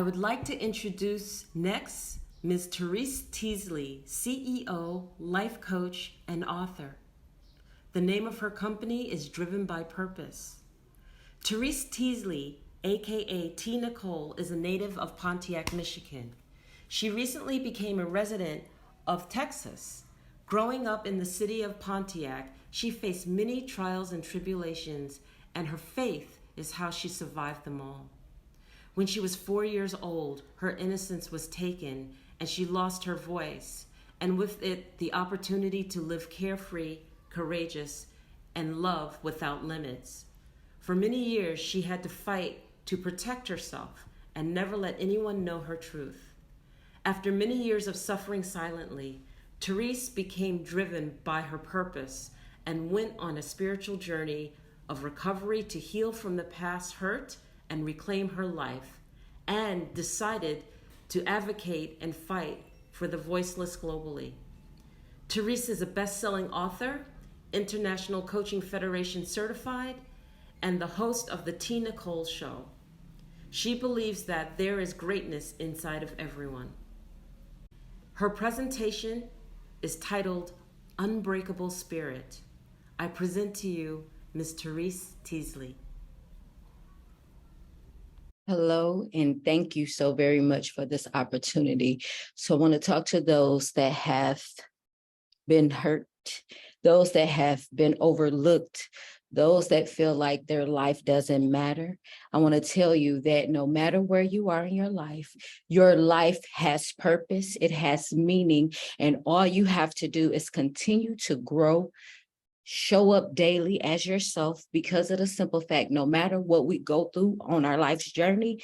would like to introduce next Ms. Terese Teasley, CEO, life coach, and author. The name of her company is Driven by Purpose. Terese Teasley, aka T. Nicole, is a native of Pontiac, Michigan. She recently became a resident of Texas. Growing up in the city of Pontiac, she faced many trials and tribulations, and her faith is how she survived them all. When she was 4 years old, her innocence was taken and she lost her voice, and with it, the opportunity to live carefree, courageous, and love without limits. For many years, she had to fight to protect herself and never let anyone know her truth. After many years of suffering silently, Terese became driven by her purpose and went on a spiritual journey of recovery to heal from the past hurt and reclaim her life, and decided to advocate and fight for the voiceless globally. Terese is a best-selling author, International Coaching Federation certified, and the host of the T. Nicole Show. She believes that there is greatness inside of everyone. Her presentation is titled Unbreakable Spirit. I present to you Ms. Terese Teasley. Hello, and thank you so very much for this opportunity. So I want to talk to those that have been hurt, those that have been overlooked, those that feel like their life doesn't matter. I want to tell you that no matter where you are in your life has purpose, it has meaning, and all you have to do is continue to grow. Show up daily as yourself, because of the simple fact, no matter what we go through on our life's journey,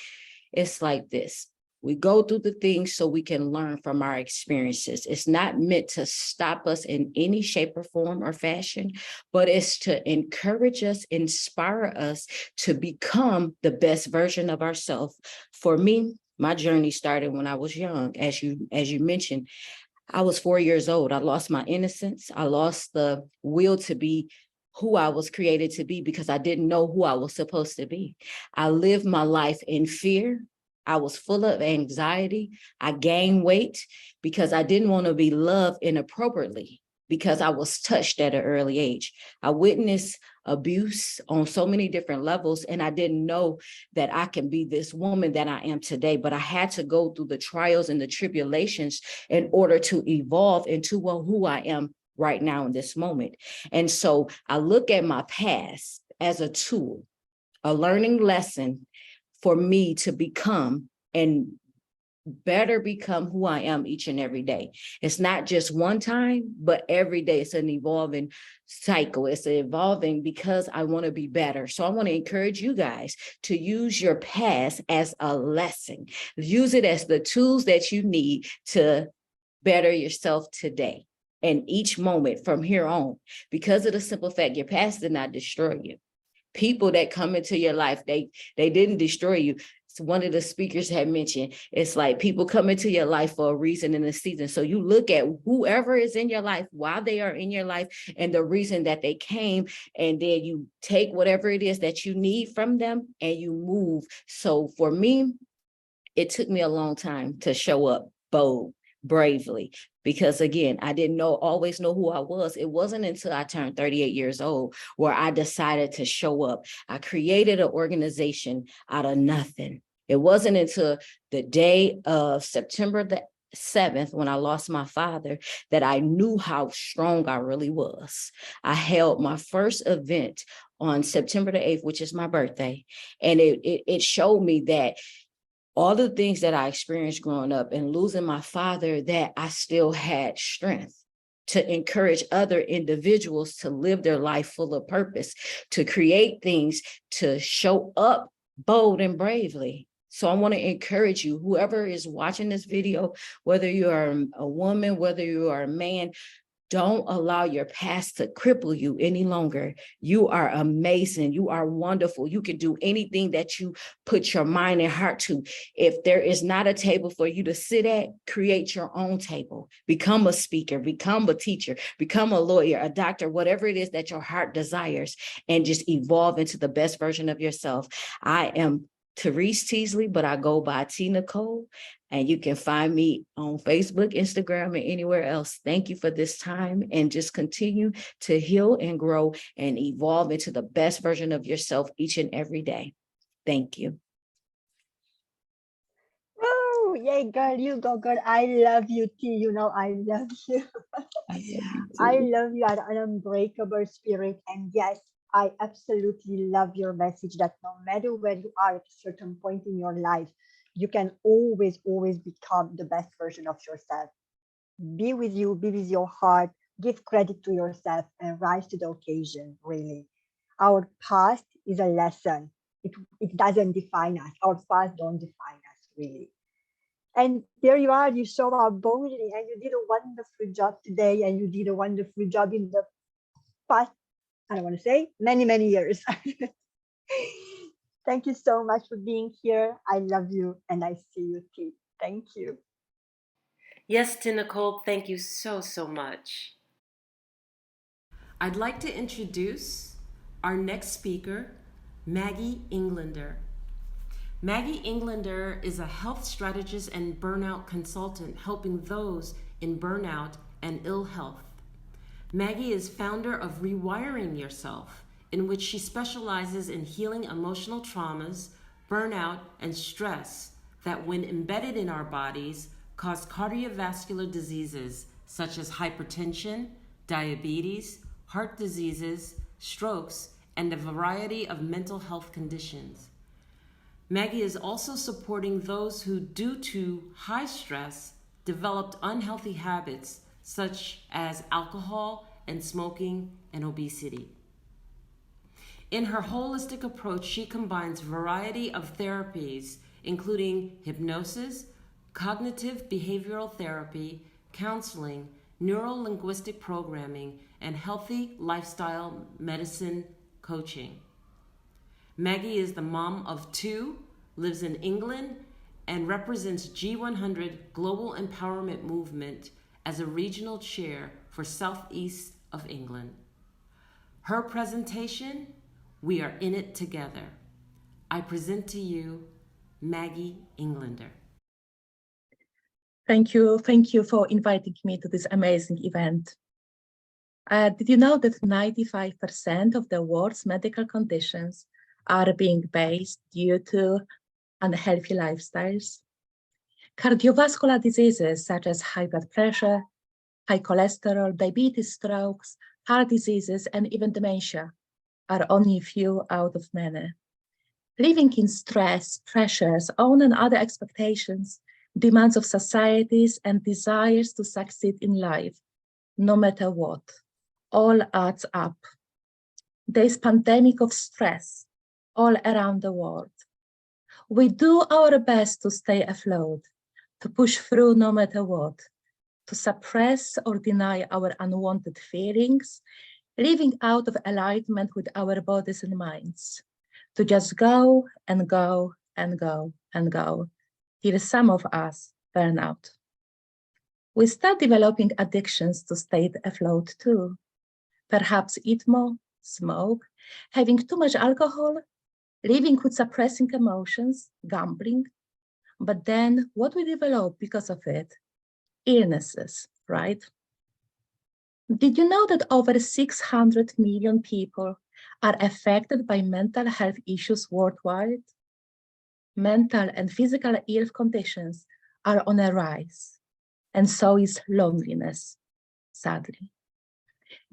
it's like this. We go through the things so we can learn from our experiences. It's not meant to stop us in any shape or form or fashion, but it's to encourage us, inspire us to become the best version of ourselves. For me, my journey started when I was young. As you mentioned, I was 4 years old. I lost my innocence. I lost the will to be who I was created to be because I didn't know who I was supposed to be. I lived my life in fear. I was full of anxiety. I gained weight because I didn't want to be loved inappropriately, because I was touched at an early age. I witnessed abuse on so many different levels, and I didn't know that I can be this woman that I am today, but I had to go through the trials and the tribulations in order to evolve into who I am right now in this moment. And so I look at my past as a tool, a learning lesson for me to become and better become who I am each and every day. It's not just one time, but every day. It's an evolving cycle. It's evolving because I want to be better. So I want to encourage you guys to use your past as a lesson. Use it as the tools that you need to better yourself today and each moment from here on, because of the simple fact your past did not destroy you. People that come into your life, they didn't destroy you. So one of the speakers had mentioned, it's like people come into your life for a reason and a season. So you look at whoever is in your life, while they are in your life, and the reason that they came, and then you take whatever it is that you need from them and you move. So for me, it took me a long time to show up bold, bravely, because again, I didn't always know who I was. It wasn't until I turned 38 years old where I decided to show up. I created an organization out of nothing. It wasn't until the day of September the 7th, when I lost my father, that I knew how strong I really was. I held my first event on September the 8th, which is my birthday. And it showed me that all the things that I experienced growing up and losing my father, that I still had strength to encourage other individuals to live their life full of purpose, to create things, to show up bold and bravely. So I want to encourage you, whoever is watching this video, whether you are a woman, whether you are a man, don't allow your past to cripple you any longer. You are amazing. You are wonderful. You can do anything that you put your mind and heart to. If there is not a table for you to sit at, create your own table. Become a speaker, become a teacher, become a lawyer, a doctor, whatever it is that your heart desires, and just evolve into the best version of yourself. I am Terese Teasley, but I go by T Nicole. And you can find me on Facebook, Instagram, and anywhere else. Thank you for this time, and just continue to heal and grow and evolve into the best version of yourself each and every day. Thank you. Oh, yay, girl, you go, girl. I love you, T. You know, I love you. I love you I too. love you, an unbreakable spirit. And yes, I absolutely love your message that no matter where you are at a certain point in your life, you can always, always become the best version of yourself. Be with you, be with your heart, give credit to yourself, and rise to the occasion, really. Our past is a lesson. It doesn't define us. Our past don't define us, really. And there you are, you show up boldly, and you did a wonderful job today, and you did a wonderful job in the past, I don't want to say, many, many years. Thank you so much for being here. I love you, and I see you, T. Thank you. Yes, to Nicole, thank you so, so much. I'd like to introduce our next speaker, Maggie Englander. Maggie Englander is a health strategist and burnout consultant helping those in burnout and ill health. Maggie is founder of Rewiring Yourself, in which she specializes in healing emotional traumas, burnout, and stress that, when embedded in our bodies, cause cardiovascular diseases such as hypertension, diabetes, heart diseases, strokes, and a variety of mental health conditions. Maggie is also supporting those who, due to high stress, developed unhealthy habits such as alcohol and smoking and obesity. In her holistic approach, she combines a variety of therapies, including hypnosis, cognitive behavioral therapy, counseling, neuro-linguistic programming, and healthy lifestyle medicine coaching. Maggie is the mom of two, lives in England, and represents G100 Global Empowerment Movement as a regional chair for Southeast of England. Her presentation, We Are In It Together. I present to you Maggie Englander. Thank you for inviting me to this amazing event. Did you know that 95% of the world's medical conditions are being based due to unhealthy lifestyles? Cardiovascular diseases such as high blood pressure, high cholesterol, diabetes, strokes, heart diseases, and even dementia are only a few out of many. Living in stress, pressures, own and other expectations, demands of societies, and desires to succeed in life, no matter what, all adds up. There's pandemic of stress all around the world. We do our best to stay afloat, to push through no matter what, to suppress or deny our unwanted feelings, living out of alignment with our bodies and minds, to just go and go and go and go, till some of us burn out. We start developing addictions to stay afloat too. Perhaps eat more, smoke, having too much alcohol, living with suppressing emotions, gambling. But then what we develop because of it? Illnesses, right? Did you know that over 600 million people are affected by mental health issues worldwide? Mental and physical health conditions are on a rise, and so is loneliness, sadly.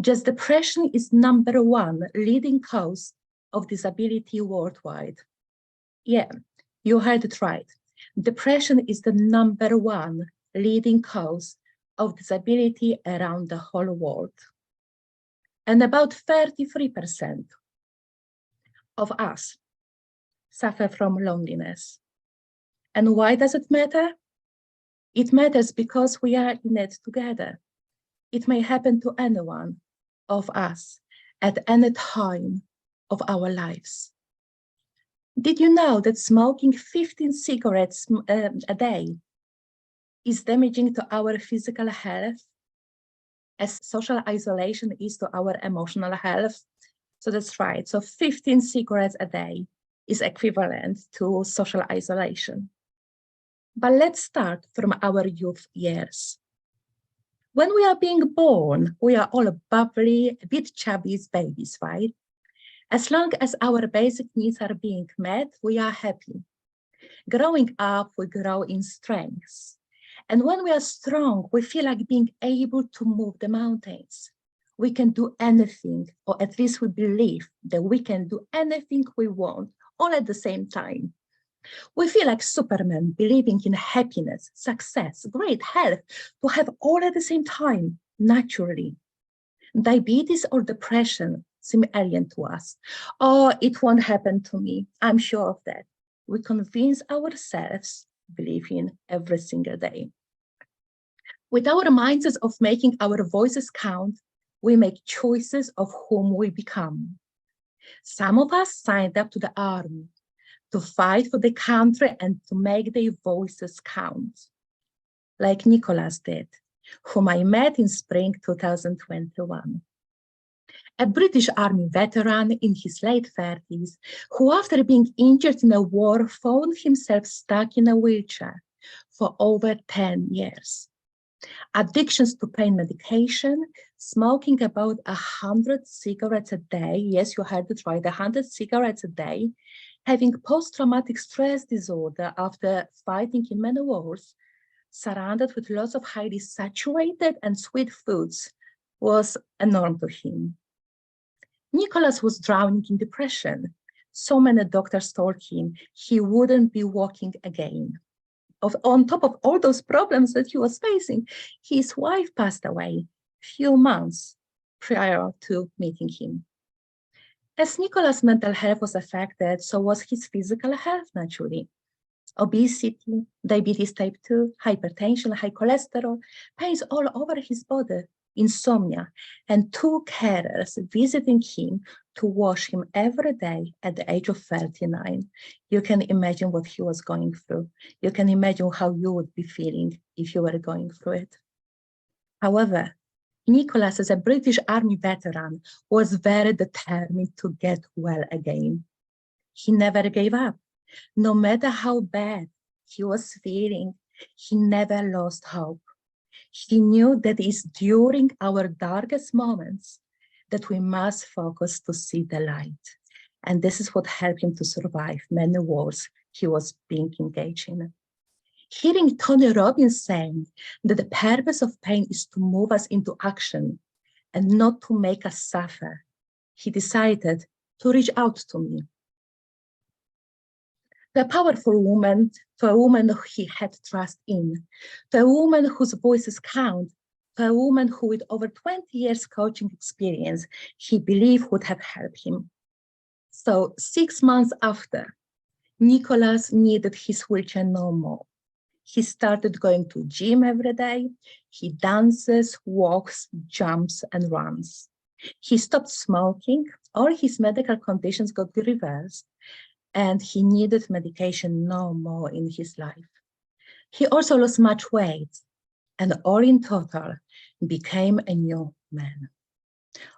Just depression is #1 leading cause of disability worldwide. Yeah, you heard it right. Depression is the #1 leading cause of disability around the whole world. And about 33% of us suffer from loneliness. And why does it matter? It matters because we are in it together. It may happen to any one of us at any time of our lives. Did you know that smoking 15 cigarettes a day is damaging to our physical health, as social isolation is to our emotional health? So that's right, so 15 cigarettes a day. is equivalent to social isolation. But let's start from our youth years. When we are being born, we are all bubbly, a bit chubby babies, right? As long as our basic needs are being met, we are happy. Growing up, we grow in strengths. And when we are strong, we feel like being able to move the mountains. We can do anything, or at least we believe that we can do anything we want, all at the same time. We feel like Superman, believing in happiness, success, great health, to have all at the same time, naturally. Diabetes or depression seem alien to us. Oh, it won't happen to me. I'm sure of that. We convince ourselves, believing every single day. With our mindsets of making our voices count, we make choices of whom we become. Some of us signed up to the army to fight for the country and to make their voices count, like Nicholas did, whom I met in spring 2021. A British Army veteran in his late 30s, who after being injured in a war found himself stuck in a wheelchair for over 10 years. Addictions to pain medication, smoking about 100 cigarettes a day, yes, you heard it right, 100 cigarettes a day, having post-traumatic stress disorder after fighting in many wars, surrounded with lots of highly saturated and sweet foods, was a norm to him. Nicholas was drowning in depression. So many doctors told him he wouldn't be walking again. On top of all those problems that he was facing, his wife passed away a few months prior to meeting him. As Nicholas' mental health was affected, so was his physical health, naturally. Obesity, diabetes type 2, hypertension, high cholesterol, pains all over his body, insomnia, and 2 carers visiting him to wash him every day at the age of 39. You can imagine what he was going through. You can imagine how you would be feeling if you were going through it. However, Nicholas, as a British Army veteran, was very determined to get well again. He never gave up. No matter how bad he was feeling, he never lost hope. He knew that it's during our darkest moments that we must focus to see the light. And this is what helped him to survive many wars he was being engaged in. Hearing Tony Robbins saying that the purpose of pain is to move us into action and not to make us suffer, he decided to reach out to me. To a powerful woman, to a woman who he had trust in, to a woman whose voices count, to a woman who with over 20 years coaching experience, he believed would have helped him. So 6 months after, Nicholas needed his wheelchair no more. He started going to gym every day. He dances, walks, jumps, and runs. He stopped smoking. All his medical conditions got reversed, and he needed medication no more in his life. He also lost much weight, and all in total became a new man.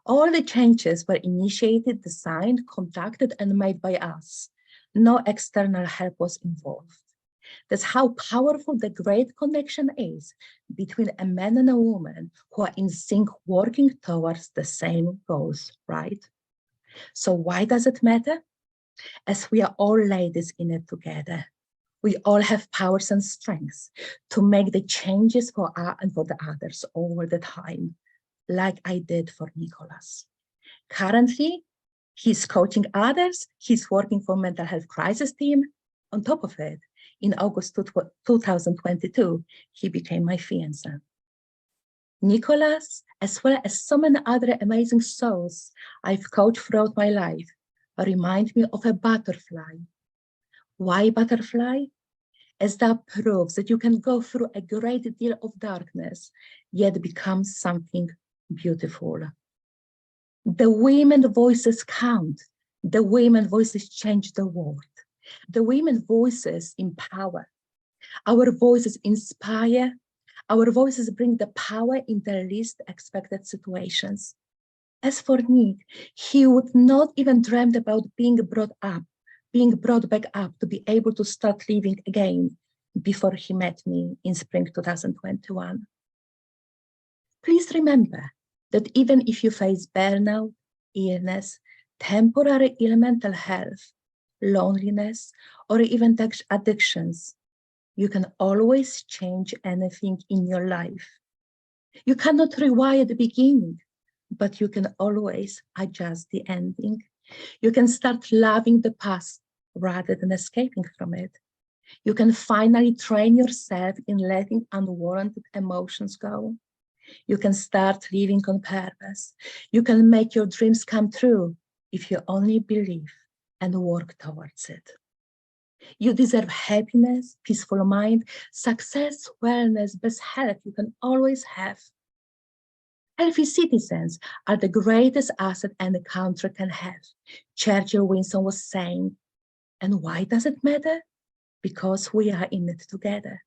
All the changes were initiated, designed, conducted, and made by us. No external help was involved. That's how powerful the great connection is between a man and a woman who are in sync, working towards the same goals, right? So why does it matter? As we are all ladies in it together, we all have powers and strengths to make the changes for us and for the others all the time, like I did for Nicholas. Currently, he's coaching others. He's working for mental health crisis team. On top of it, in August 2022, he became my fiancé. Nicholas, as well as so many other amazing souls I've coached throughout my life, remind me of a butterfly. Why butterfly? As that proves that you can go through a great deal of darkness, yet become something beautiful. The women voices count. The women voices change the world. The women voices empower. Our voices inspire. Our voices bring the power in the least expected situations. As for Nick, he would not even dreamed about being brought up being brought back up to be able to start living again before he met me in spring 2021. Please remember that even if you face burnout, illness, temporary ill mental health, loneliness, or even addictions, you can always change anything in your life. You cannot rewire the beginning, but you can always adjust the ending. You can start loving the past rather than escaping from it. You can finally train yourself in letting unwarranted emotions go. You can start living on purpose. You can make your dreams come true if you only believe and work towards it. You deserve happiness, peaceful mind, success, wellness, best health you can always have. Healthy citizens are the greatest asset any country can have, Churchill Winston was saying. And why does it matter? Because we are in it together.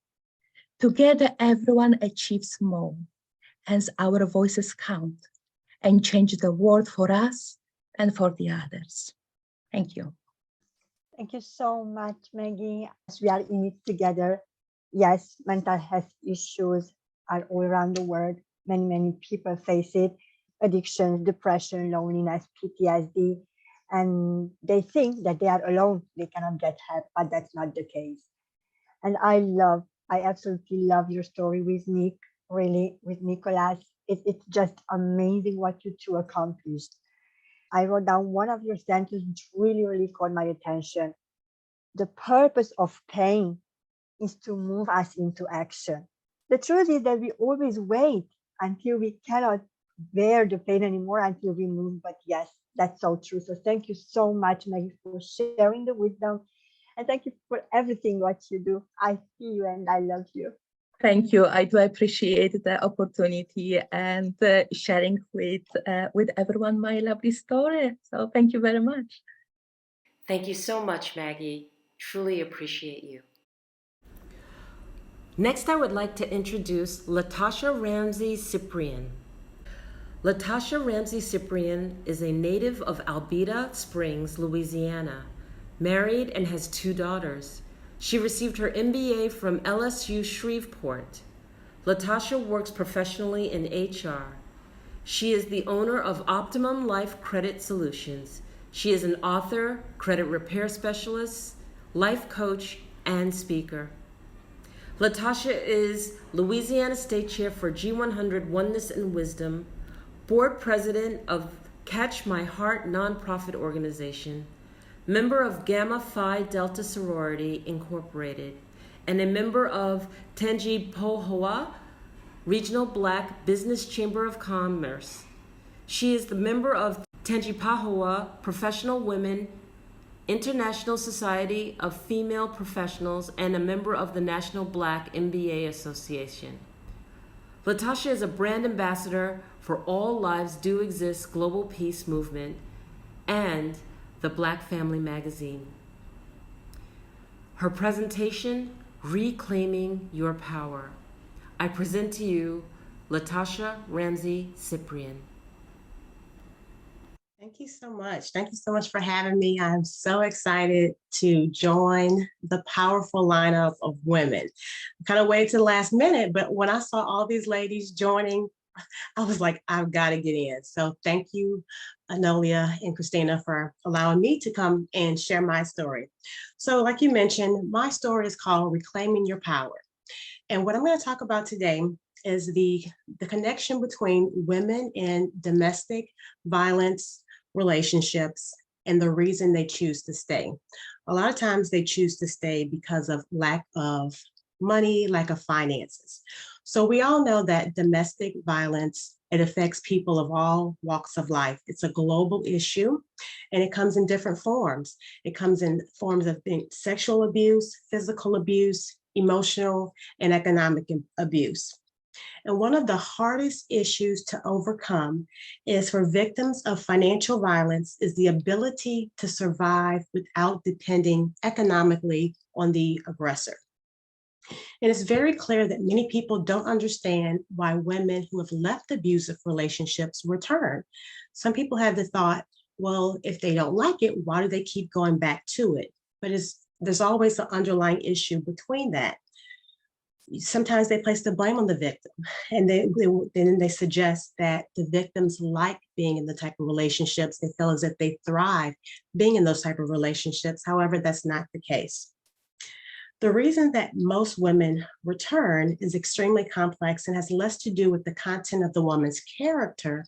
Together, everyone achieves more. Hence, our voices count and change the world for us and for the others. Thank you. Thank you so much, Maggie. As we are in it together, yes, mental health issues are all around the world. Many people face it. Addiction, depression, loneliness, PTSD. And they think that they are alone. They cannot get help, but that's not the case. And I absolutely love your story with Nick, really, with Nicholas. It's just amazing what you two accomplished. I wrote down one of your sentences which really caught my attention. The purpose of pain is to move us into action. The truth is that we always wait until we cannot bear the pain anymore until we move. But yes, that's so true. So thank you so much, Maggie, for sharing the wisdom. And thank you for everything what you do. I see you and I love you. Thank you. I do appreciate the opportunity and sharing with everyone my lovely story. So thank you very much. Thank you so much, Maggie. Truly appreciate you. Next, I would like to introduce Latash Ramsey-Cyprian. Latash Ramsey-Cyprian is a native of Alberta Springs, Louisiana, married and has 2 daughters. She received her MBA from LSU Shreveport. Latasha works professionally in HR. She is the owner of Optimum Life Credit Solutions. She is an author, credit repair specialist, life coach, and speaker. Latasha is Louisiana State Chair for G100 Oneness and Wisdom, board president of Catch My Heart nonprofit organization, member of Gamma Phi Delta Sorority Incorporated, and a member of Tangipahoa Regional Black Business Chamber of Commerce. She is the member of Tangipahoa Professional Women International Society of Female Professionals and a member of the National Black MBA Association. Latasha is a brand ambassador for All Lives Do Exist Global Peace Movement and the Black Family Magazine. Her presentation, Reclaiming Your Power. I present to you Latasha Ramsey-Cyprian. Thank you so much. Thank you so much for having me. I'm so excited to join the powerful lineup of women. I kind of waited to the last minute, but when I saw all these ladies joining, I was like, I've got to get in. So thank you, Anolia and Christina, for allowing me to come and share my story. So like you mentioned, my story is called Reclaiming Your Power. And what I'm going to talk about today is the connection between women in domestic violence relationships and the reason they choose to stay. A lot of times they choose to stay because of lack of money, lack of finances. So we all know that domestic violence, it affects people of all walks of life. It's a global issue and it comes in different forms. It comes in forms of sexual abuse, physical abuse, emotional and economic abuse. And one of the hardest issues to overcome is for victims of financial violence is the ability to survive without depending economically on the aggressor. And it's very clear that many people don't understand why women who have left abusive relationships return. Some people have the thought, well, if they don't like it, why do they keep going back to it? But there's always an underlying issue between that. Sometimes they place the blame on the victim, and then they suggest that the victims like being in the type of relationships. They feel as if they thrive being in those type of relationships. However, that's not the case. The reason that most women return is extremely complex and has less to do with the content of the woman's character.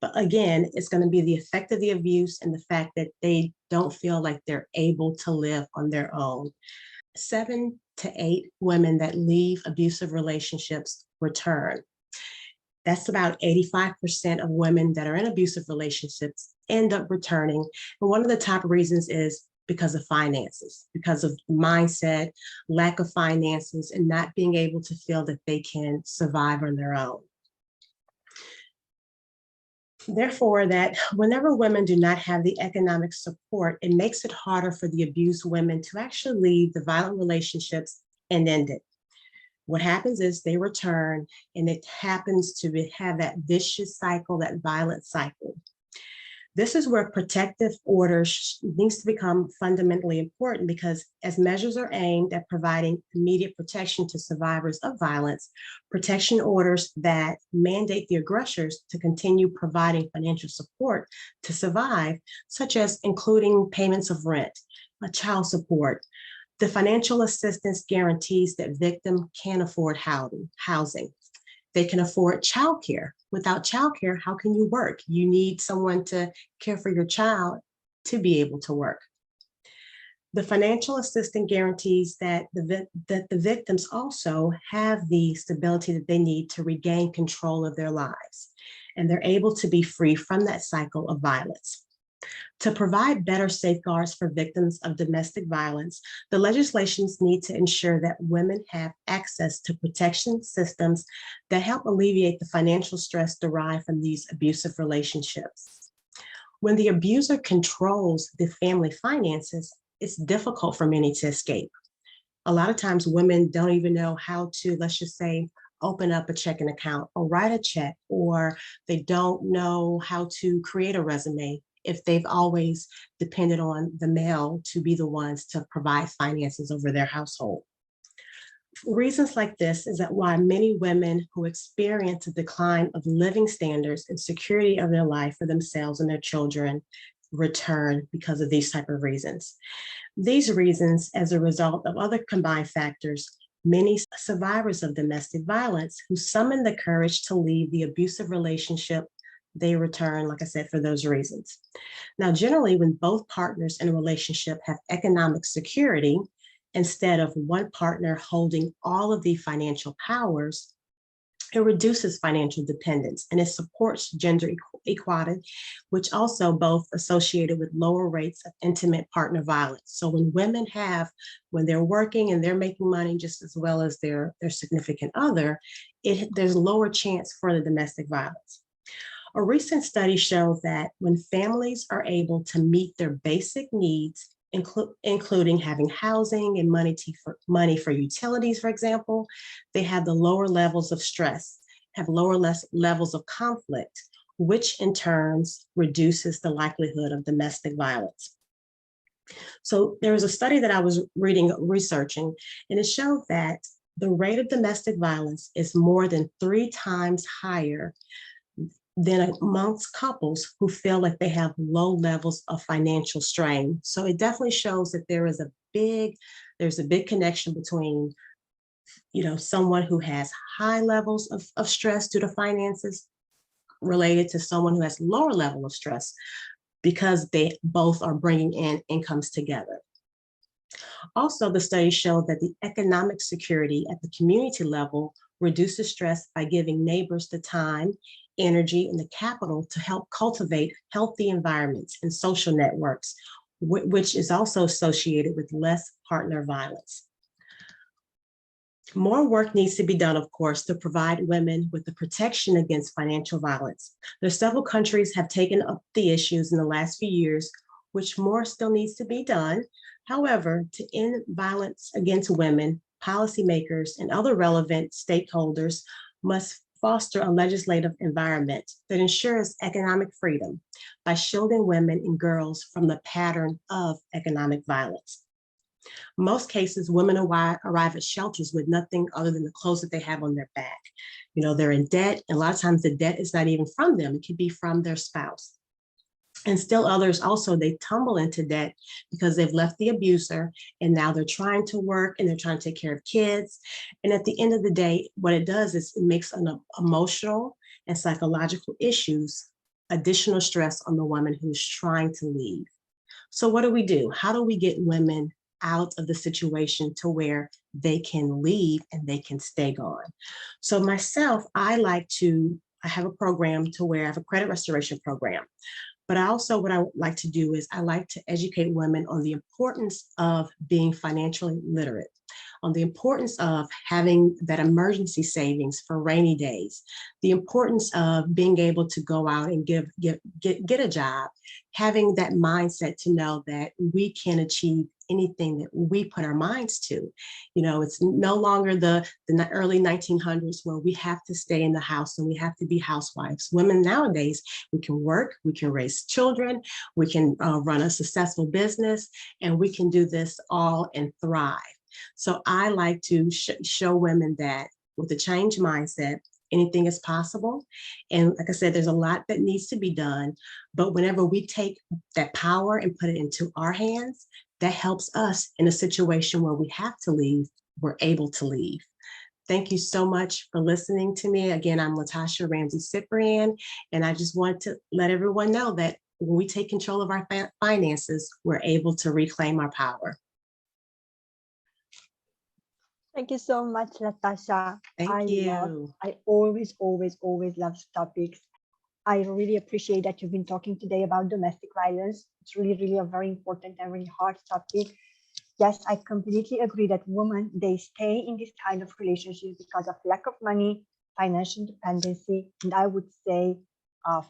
But again, it's going to be the effect of the abuse and the fact that they don't feel like they're able to live on their own. 7 to 8 women that leave abusive relationships return. That's about 85% of women that are in abusive relationships end up returning. And one of the top reasons is because of finances, because of mindset, lack of finances, and not being able to feel that they can survive on their own. Therefore, that whenever women do not have the economic support, it makes it harder for the abused women to actually leave the violent relationships and end it. What happens is they return, and it happens to have that vicious cycle, that violent cycle. This is where protective orders needs to become fundamentally important, because as measures are aimed at providing immediate protection to survivors of violence, protection orders that mandate the aggressors to continue providing financial support to survive, such as including payments of rent, child support. The financial assistance guarantees that victim can afford housing. They can afford childcare. Without childcare, how can you work? You need someone to care for your child to be able to work. The financial assistance guarantees that the victims also have the stability that they need to regain control of their lives, and they're able to be free from that cycle of violence. To provide better safeguards for victims of domestic violence, the legislations need to ensure that women have access to protection systems that help alleviate the financial stress derived from these abusive relationships. When the abuser controls the family finances, it's difficult for many to escape. A lot of times women don't even know how to, let's just say, open up a checking account or write a check, or they don't know how to create a resume if they've always depended on the male to be the ones to provide finances over their household. Reasons like this is that why many women who experience a decline of living standards and security of their life for themselves and their children return because of these type of reasons. These reasons, as a result of other combined factors, many survivors of domestic violence who summon the courage to leave the abusive relationship, they return, like I said, for those reasons. Now, generally, when both partners in a relationship have economic security, instead of one partner holding all of the financial powers, it reduces financial dependence and it supports gender equality, which also both associated with lower rates of intimate partner violence. So when they're working and they're making money just as well as their significant other, there's lower chance for the domestic violence. A recent study showed that when families are able to meet their basic needs, including having housing and money for utilities, for example, they have the lower levels of stress, have less levels of conflict, which in turn reduces the likelihood of domestic violence. So there was a study that I was researching, and it showed that the rate of domestic violence is more than 3 times higher than amongst couples who feel like they have low levels of financial strain. So it definitely shows that there's a big connection between, someone who has high levels of stress due to finances related to someone who has lower level of stress, because they both are bringing in incomes together. Also, the study showed that the economic security at the community level reduces stress by giving neighbors the time, energy, and the capital to help cultivate healthy environments and social networks, which is also associated with less partner violence. More work needs to be done, of course, to provide women with the protection against financial violence. There's several countries have taken up the issues in the last few years, which more still needs to be done. However, to end violence against women, policymakers and other relevant stakeholders must foster a legislative environment that ensures economic freedom by shielding women and girls from the pattern of economic violence. Most cases, women arrive at shelters with nothing other than the clothes that they have on their back. You know, they're in debt, and a lot of times the debt is not even from them. It could be from their spouse. And still others also, they tumble into debt because they've left the abuser and now they're trying to work and they're trying to take care of kids. And at the end of the day, what it does is it makes an emotional and psychological issues, additional stress on the woman who's trying to leave. So what do? How do we get women out of the situation to where they can leave and they can stay gone? So myself, I have a program to where I have a credit restoration program. But what I would like to do is I like to educate women on the importance of being financially literate, on the importance of having that emergency savings for rainy days, the importance of being able to go out and get a job, having that mindset to know that we can achieve anything that we put our minds to. You know, it's no longer the early 1900s where we have to stay in the house and we have to be housewives. Women nowadays, we can work, we can raise children, we can run a successful business, and we can do this all and thrive. So I like to show women that with a changed mindset, anything is possible. And like I said, there's a lot that needs to be done. But whenever we take that power and put it into our hands, that helps us in a situation where we have to leave, we're able to leave. Thank you so much for listening to me. Again, I'm Latash Ramsey-Cyprian, and I just want to let everyone know that when we take control of our finances, we're able to reclaim our power. Thank you so much, Latasha. Thank you. I always love topics. I really appreciate that you've been talking today about domestic violence. It's really a very important and really hard topic. Yes, I completely agree that women, they stay in this kind of relationship because of lack of money, financial dependency, and I would say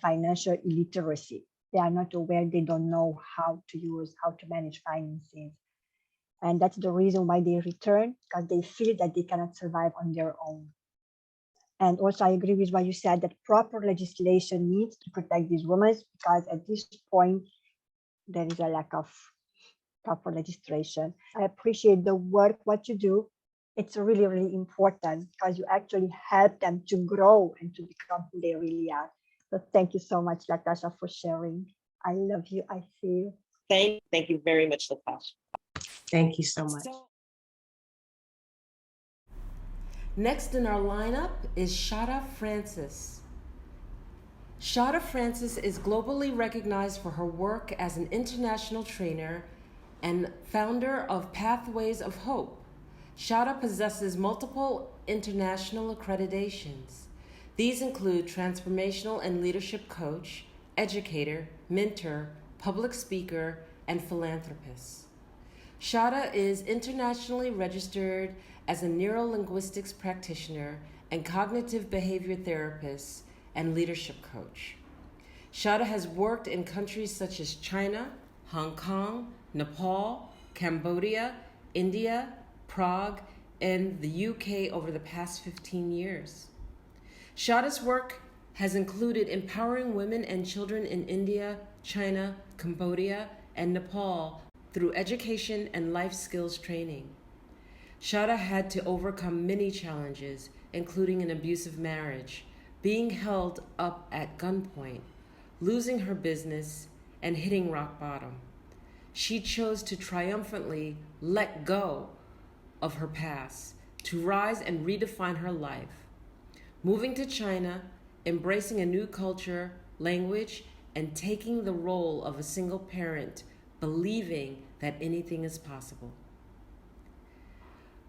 financial illiteracy. They are not aware, they don't know how to manage finances. And that's the reason why they return, because they feel that they cannot survive on their own. And also, I agree with what you said, that proper legislation needs to protect these women, because at this point, there is a lack of proper legislation. I appreciate the work, what you do. It's really important because you actually help them to grow and to become who they really are. So thank you so much, Latasha, for sharing. I love you. I see you. Thank you very much, Latash. Thank you so much. Next in our lineup is Shada Francis. Shada Francis is globally recognized for her work as an international trainer and founder of Pathways of Hope. Shada possesses multiple international accreditations. These include transformational and leadership coach, educator, mentor, public speaker, and philanthropist. Shada is internationally registered as a neurolinguistics practitioner and cognitive behavior therapist and leadership coach. Shada has worked in countries such as China, Hong Kong, Nepal, Cambodia, India, Prague, and the UK over the past 15 years. Shada's work has included empowering women and children in India, China, Cambodia, and Nepal through education and life skills training. Shada had to overcome many challenges, including an abusive marriage, being held up at gunpoint, losing her business, and hitting rock bottom. She chose to triumphantly let go of her past, to rise and redefine her life. Moving to China, embracing a new culture, language, and taking the role of a single parent, believing that anything is possible.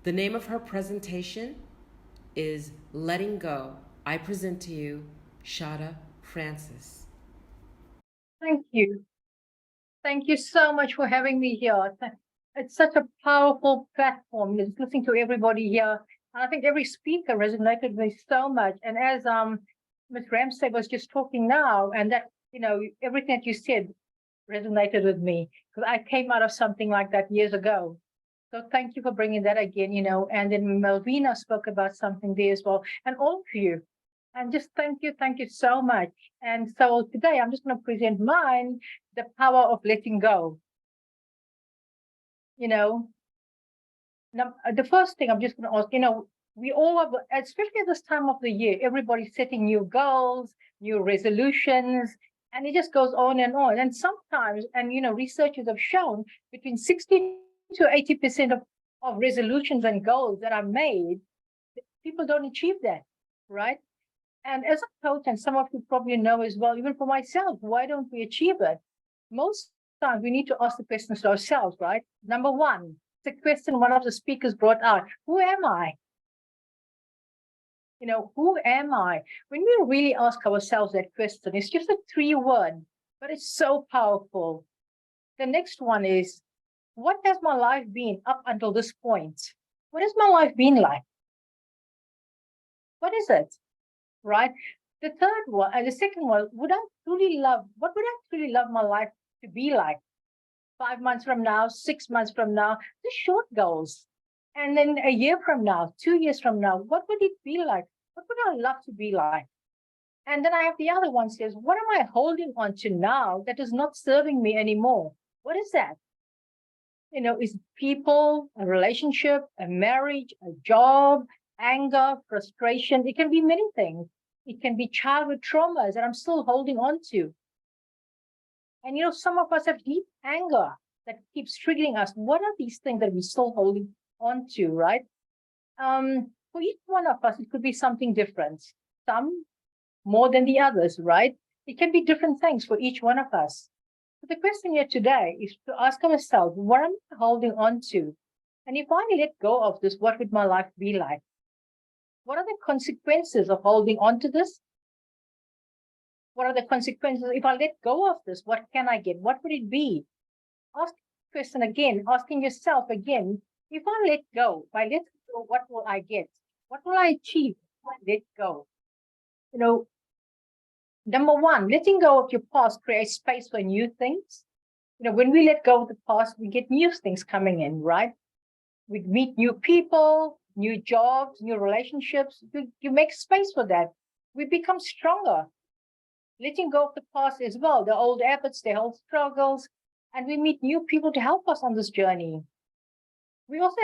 The name of her presentation is Letting Go. I present to you Shada Francis. Thank you. Thank you so much for having me here. It's such a powerful platform. Just listening to everybody here. I think every speaker resonated with me so much. And as Ms. Ramsey was just talking now, and that, everything that you said resonated with me, because I came out of something like that years ago. So thank you for bringing that again, and then Melvina spoke about something there as well. And all of you, And just thank you so much. And so today I'm just going to present mine, the power of letting go. You know, now, the first thing I'm just going to ask, we all have, especially at this time of the year, everybody's setting new goals, new resolutions, and it just goes on and on. And sometimes, and researchers have shown between 60 to 80% of resolutions and goals that are made, people don't achieve that, right? And as a coach, and some of you probably know as well, even for myself, why don't we achieve it? Most times we need to ask the questions to ourselves, right? Number one, the question one of the speakers brought out, who am I? Who am I? When we really ask ourselves that question, it's just a 3-word, but it's so powerful. The next one is, what has my life been up until this point? What has my life been like? What is it? Right? The third one, and the second one, what would I truly love my life to be like? 5 months from now, 6 months from now, the short goals. And then a year from now, 2 years from now, what would it be like? What would I love to be like? And then I have the other one says, what am I holding on to now that is not serving me anymore? What is that? Is it people, a relationship, a marriage, a job, anger, frustration? It can be many things. It can be childhood traumas that I'm still holding on to. And some of us have deep anger that keeps triggering us. What are these things that we're still holding on to, right? For each one of us, it could be something different. Some more than the others, right? It can be different things for each one of us. But the question here today is to ask ourselves, what am I holding on to? And if I let go of this, what would my life be like? What are the consequences of holding on to this? What are the consequences? If I let go of this, what can I get? What would it be? Ask the question again, asking yourself again, if I let go, what will I get? What will I achieve if I let go? Number one, letting go of your past creates space for new things. When we let go of the past, we get new things coming in, right? We meet new people, new jobs, new relationships. You make space for that. We become stronger. Letting go of the past as well, the old habits, the old struggles, and we meet new people to help us on this journey. We also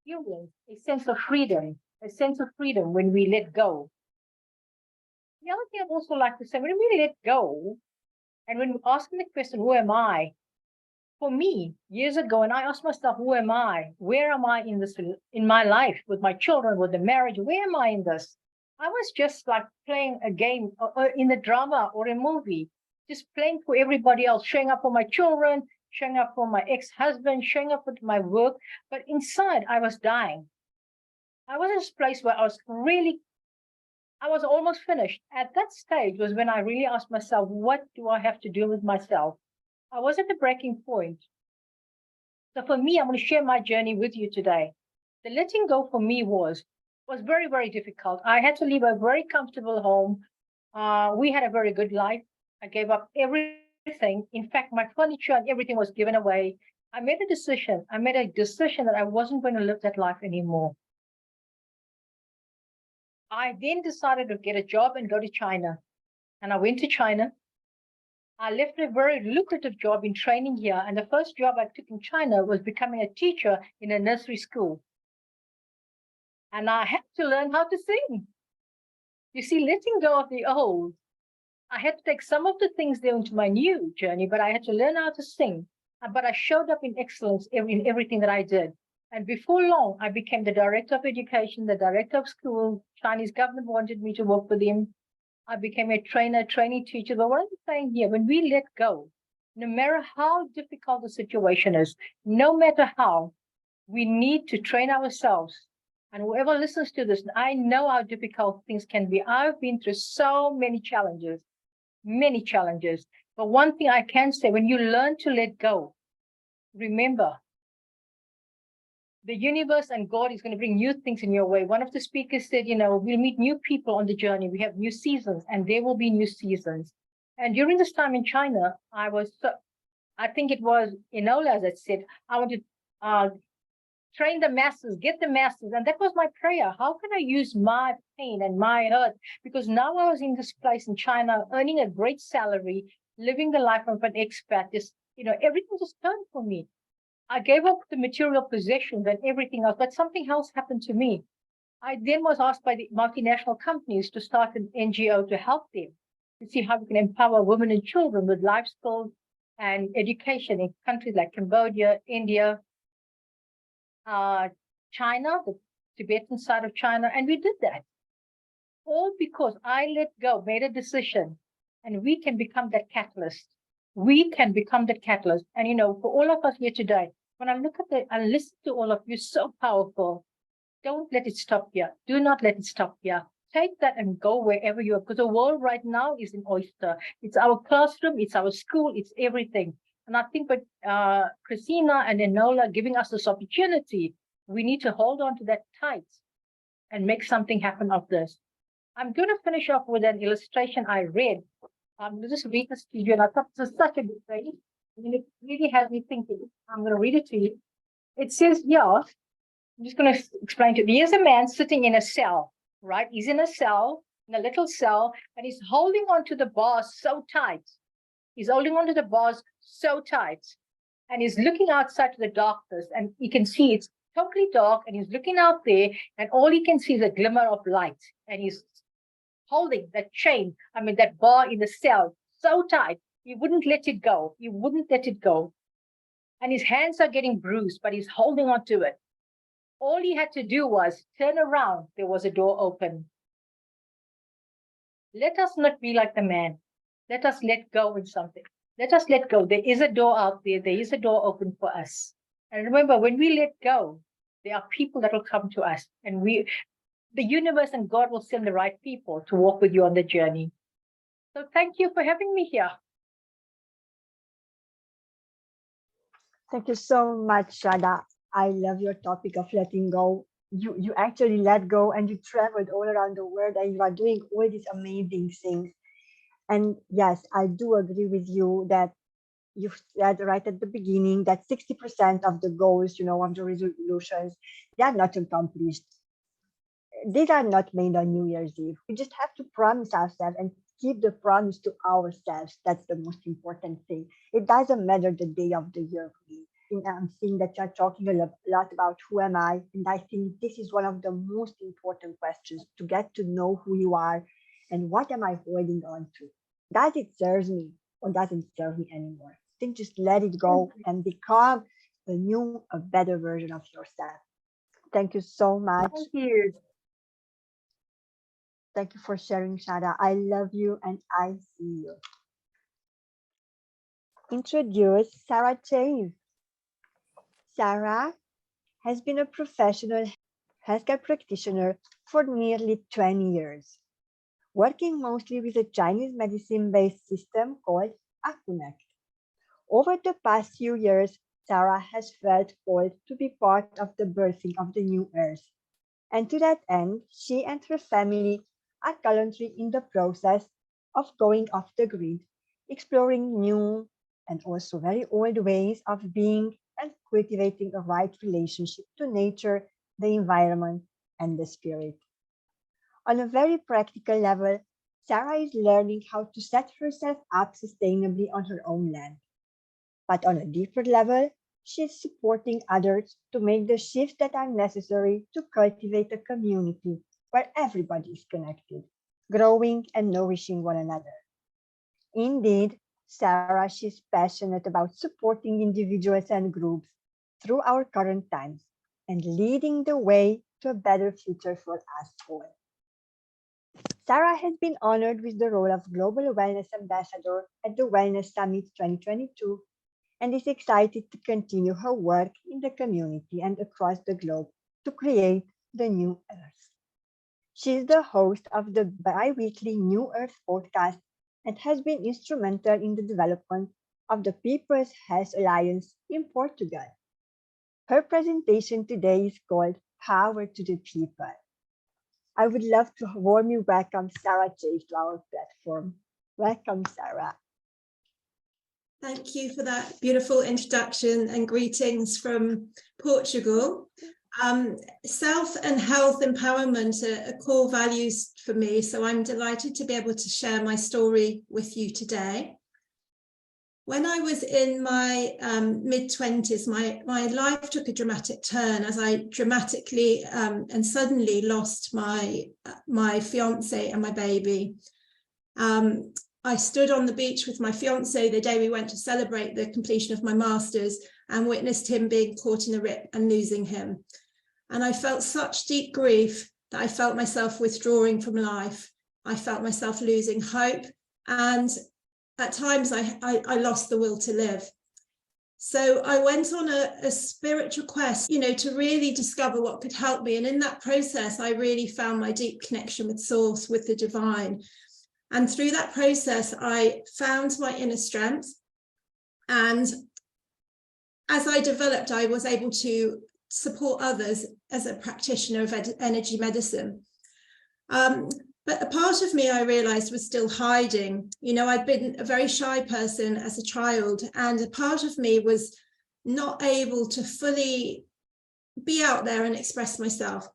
experience a sense of freedom when we let go. The other thing I'd also like to say, when we let go, and when we're asking the question, who am I? For me, years ago, and I asked myself, who am I? Where am I in my life, with my children, with the marriage? Where am I in this? I was just like playing a game or in a drama or a movie, just playing for everybody else, showing up for my children, showing up for my ex-husband, showing up with my work. But inside, I was dying. I was in this place where I was almost finished. At that stage was when I really asked myself, what do I have to do with myself? I was at the breaking point. So for me, I'm going to share my journey with you today. The letting go for me was very, very difficult. I had to leave a very comfortable home. We had a very good life. I gave up everything. In fact, my furniture and everything was given away. I made a decision that I wasn't going to live that life anymore. I then decided to get a job and go to China. And I went to China. I left a very lucrative job in training here. And the first job I took in China was becoming a teacher in a nursery school. And I had to learn how to sing. You see, letting go of the old, I had to take some of the things there into my new journey, but I had to learn how to sing. But I showed up in excellence in everything that I did. And before long, I became the director of education, the director of school. Chinese government wanted me to work with them. I became a training teacher. But what I'm saying here, when we let go, no matter how difficult the situation is, no matter how, we need to train ourselves. And whoever listens to this, I know how difficult things can be. I've been through so many challenges. But one thing I can say, when you learn to let go, remember, the universe and God is going to bring new things in your way. One of the speakers said, we'll meet new people on the journey. We have new seasons, and there will be new seasons. And during this time in China, I think it was Enola that said, I want to train the masses, get the masses. And that was my prayer. How can I use my pain and my hurt? Because now I was in this place in China, earning a great salary, living the life of an expat. Just, everything just turned for me. I gave up the material possessions and everything else, but something else happened to me. I then was asked by the multinational companies to start an NGO to help them, to see how we can empower women and children with life skills and education in countries like Cambodia, India, China, the Tibetan side of China. And we did that. All because I let go, made a decision, and we can become that catalyst. We can become the catalyst. And, for all of us here today, when I look at I listen to all of you, so powerful. Don't let it stop here. Do not let it stop here. Take that and go wherever you are, because the world right now is an oyster. It's our classroom, it's our school, it's everything. And I think with Christina and Enola giving us this opportunity, we need to hold on to that tight and make something happen of this. I'm going to finish off with an illustration I read. I'm going to just read this to you, and I thought this is such a good thing. I mean, it really has me thinking. I'm going to read it to you. It says, I'm just going to explain to you. Here's a man sitting in a cell, right? He's in a cell, in a little cell, and he's holding on to the bars so tight. He's holding on to the bars so tight. And he's looking outside to the darkness, and you can see it's totally dark, and he's looking out there, and all he can see is a glimmer of light. And he's holding that chain, that bar in the cell so tight, he wouldn't let it go. He wouldn't let it go. And his hands are getting bruised, but he's holding on to it. All he had to do was turn around. There was a door open. Let us not be like the man. Let us let go in something. Let us let go. There is a door out there. There is a door open for us. And remember, when we let go, there are people that will come to us. And the universe and God will send the right people to walk with you on the journey. So thank you for having me here. Thank you so much, Shada. I love your topic of letting go. You actually let go, and you traveled all around the world, and you are doing all these amazing things. And yes, I do agree with you that you said right at the beginning that 60% of the goals, of the resolutions, they are not accomplished. These are not made on New Year's Eve. We just have to promise ourselves and keep the promise to ourselves. That's the most important thing. It doesn't matter the day of the year for me. I'm seeing that you're talking a lot about who am I, and I think this is one of the most important questions, to get to know who you are and what am I holding on to. Does it serve me or doesn't serve me anymore? I think just let it go and become a better version of yourself. Thank you so much. Thank you. Thank you for sharing, Shada. I love you and I see you. Introduce Sarah Chave. Sarah has been a professional healthcare practitioner for nearly 20 years, working mostly with a Chinese medicine-based system called Aconnect. Over the past few years, Sarah has felt called to be part of the birthing of the new earth. And to that end, she and her family are currently in the process of going off the grid, exploring new and also very old ways of being and cultivating a right relationship to nature, the environment, and the spirit. On a very practical level, Sarah is learning how to set herself up sustainably on her own land. But on a deeper level, she is supporting others to make the shifts that are necessary to cultivate a community where everybody is connected, growing and nourishing one another. Indeed, Sarah, she's passionate about supporting individuals and groups through our current times and leading the way to a better future for us all. Sarah has been honored with the role of Global Wellness Ambassador at the Wellness Summit 2022 and is excited to continue her work in the community and across the globe to create the new Earth. She is the host of the bi-weekly New Earth podcast and has been instrumental in the development of the People's Health Alliance in Portugal. Her presentation today is called Power to the People. I would love to warmly welcome Sarah Chave to our platform. Welcome, Sarah. Thank you for that beautiful introduction and greetings from Portugal. Self and health empowerment are core values for me, so I'm delighted to be able to share my story with you today. When I was in my mid-20s, my life took a dramatic turn as I dramatically and suddenly lost my fiance and my baby. I stood on the beach with my fiance the day we went to celebrate the completion of my master's and witnessed him being caught in a rip and losing him. And I felt such deep grief that I felt myself withdrawing from life. I felt myself losing hope, and at times I lost the will to live. So I went on a spiritual quest, to really discover what could help me. And in that process, I really found my deep connection with Source, with the divine. And through that process, I found my inner strength. And as I developed, I was able to support others as a practitioner of energy medicine. But a part of me, I realized, was still hiding. I'd been a very shy person as a child, and a part of me was not able to fully be out there and express myself.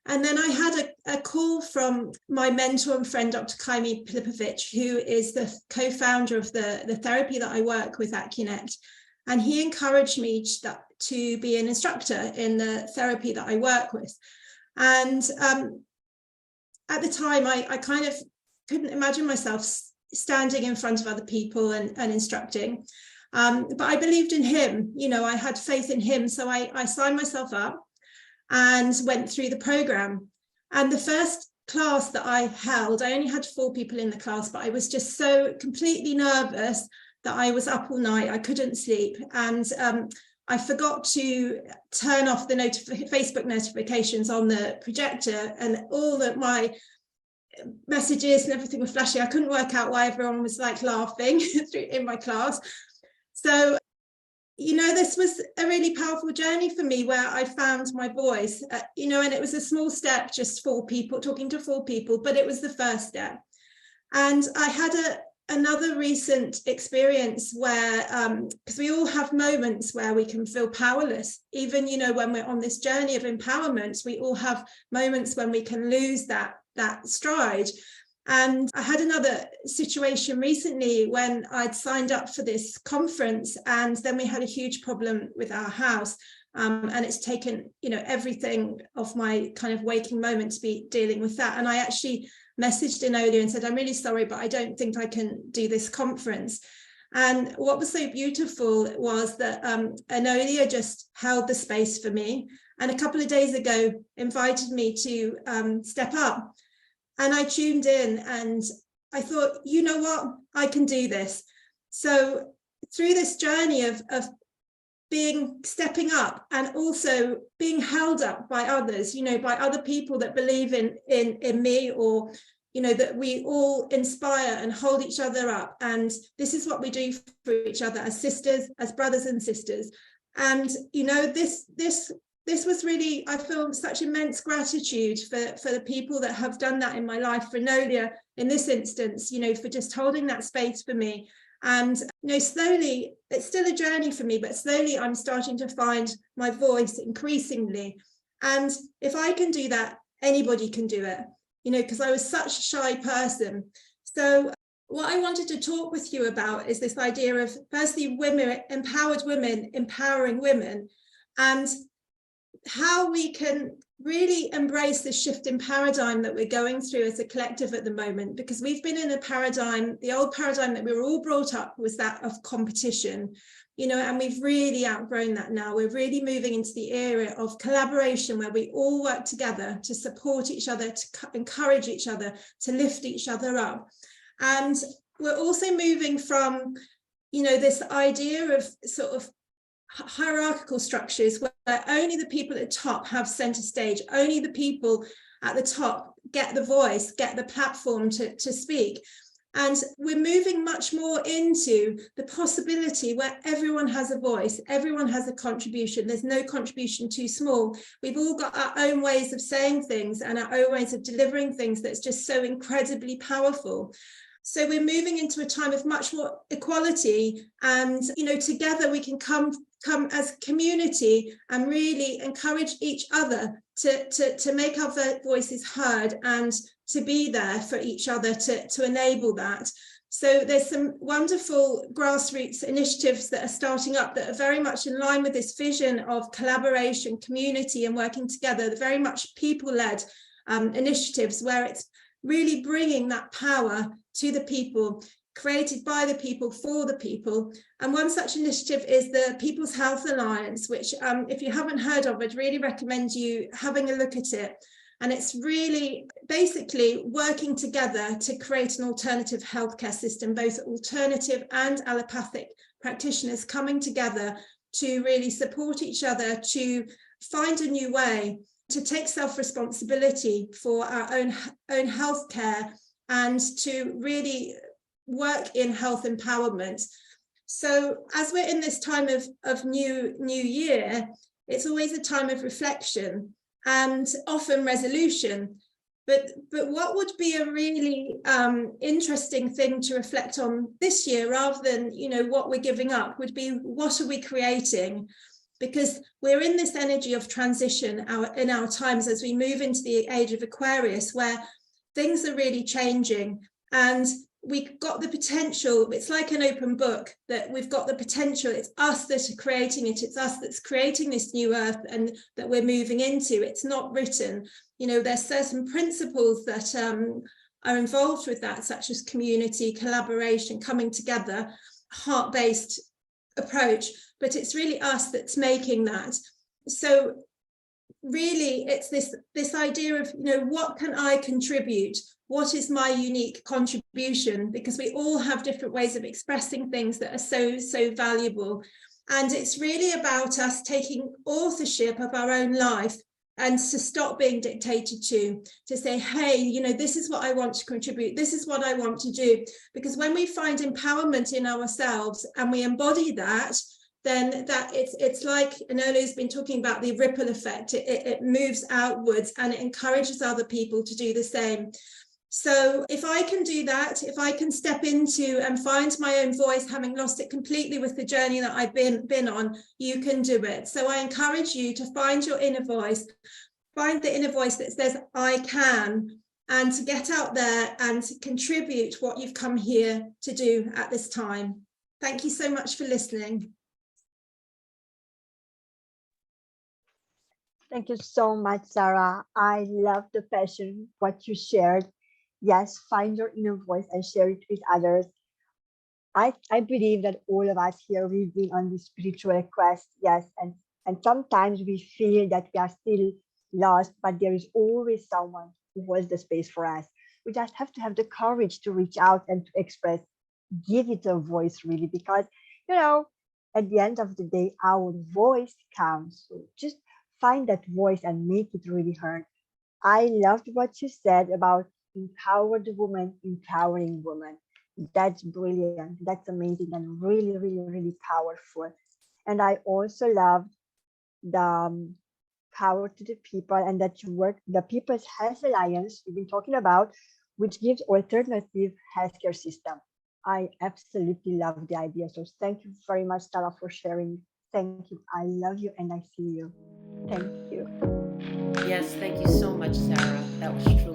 And then I had a call from my mentor and friend, Dr. Kaimi Pilipovic, who is the co-founder of the therapy that I work with at Connect. And he encouraged me to be an instructor in the therapy that I work with. And at the time, I kind of couldn't imagine myself standing in front of other people and instructing. But I believed in him, I had faith in him. So I signed myself up and went through the program. And the first class that I held, I only had 4 people in the class, but I was just so completely nervous that I was up all night. I couldn't sleep. And I forgot to turn off the Facebook notifications on the projector, and all of my messages and everything were flashing. I couldn't work out why everyone was like laughing in my class. So, this was a really powerful journey for me where I found my voice, and it was a small step, just 4 people, talking to 4 people, but it was the first step. And I had another recent experience where, because we all have moments where we can feel powerless, even, when we're on this journey of empowerment, we all have moments when we can lose that stride. And I had another situation recently when I'd signed up for this conference, and then we had a huge problem with our house. And it's taken, everything of my kind of waking moment to be dealing with that. And I actually messaged Enolia and said, I'm really sorry, but I don't think I can do this conference. And what was so beautiful was that Enolia just held the space for me. And a couple of days ago, invited me to step up. And I tuned in and I thought, you know what, I can do this. So through this journey of stepping up and also being held up by others, by other people that believe in me, or, that we all inspire and hold each other up. And this is what we do for each other as sisters, as brothers and sisters. And, this was really, I feel such immense gratitude for the people that have done that in my life, for Nolia in this instance, for just holding that space for me. And, slowly, it's still a journey for me, but slowly I'm starting to find my voice increasingly. And if I can do that, anybody can do it, because I was such a shy person. So what I wanted to talk with you about is this idea of, firstly, empowered women empowering women, and how we can really embrace the shift in paradigm that we're going through as a collective at the moment, because we've been in a paradigm, the old paradigm that we were all brought up was that of competition, and we've really outgrown that now. We're really moving into the era of collaboration, where we all work together to support each other, to encourage each other, to lift each other up. And we're also moving from, this idea of sort of hierarchical structures where only the people at the top have center stage, only the people at the top get the voice, get the platform to speak. And we're moving much more into the possibility where everyone has a voice, everyone has a contribution. There's no contribution too small. We've all got our own ways of saying things and our own ways of delivering things that's just so incredibly powerful. So we're moving into a time of much more equality, and together we can come as a community and really encourage each other to make our voices heard and to be there for each other to enable that. So there's some wonderful grassroots initiatives that are starting up that are very much in line with this vision of collaboration, community, and working together. They're very much people-led initiatives where it's really bringing that power to the people, created by the people for the people. And one such initiative is the People's Health Alliance, which if you haven't heard of, I'd really recommend you having a look at it. And it's really basically working together to create an alternative healthcare system, both alternative and allopathic practitioners coming together to really support each other, to find a new way, to take self-responsibility for our own healthcare, and to really work in health empowerment. So as we're in this time of new year, it's always a time of reflection and often resolution. But what would be a really interesting thing to reflect on this year, rather than what we're giving up, would be what are we creating? Because we're in this energy of transition in our times as we move into the age of Aquarius, where things are really changing, and we've got the potential. It's like an open book, that we've got the potential. It's us that are creating it. It's us that's creating this new earth and that we're moving into. It's not written. There's certain principles that are involved with that, such as community, collaboration, coming together, heart-based approach, but it's really us that's making that. So really it's this idea of what can I contribute, what is my unique contribution, because we all have different ways of expressing things that are so valuable. And it's really about us taking authorship of our own life and to stop being dictated to say, hey, this is what I want to contribute, this is what I want to do. Because when we find empowerment in ourselves and we embody that, then that it's like Enolu's been talking about, the ripple effect. It moves outwards and it encourages other people to do the same. So if I can do that, if I can step into and find my own voice, having lost it completely with the journey that I've been on, you can do it. So I encourage you to find your inner voice, find the inner voice that says, I can, and to get out there and to contribute what you've come here to do at this time. Thank you so much for listening. Thank you so much, Sarah. I love the passion, what you shared. Yes, find your inner voice and share it with others. I believe that all of us here, we've been on this spiritual quest, yes, and sometimes we feel that we are still lost, but there is always someone who holds the space for us. We just have to have the courage to reach out and to express, give it a voice, really, because, at the end of the day, our voice counts. So just find that voice and make it really heard. I loved what you said about empowered woman, empowering woman. That's brilliant. That's amazing and really, really, really powerful. And I also loved the power to the people, and that you work, the People's Health Alliance we've been talking about, which gives alternative healthcare system. I absolutely love the idea. So thank you very much, Sarah, for sharing. Thank you. I love you and I see you. Thank you. Yes, thank you so much, Sarah. That was true.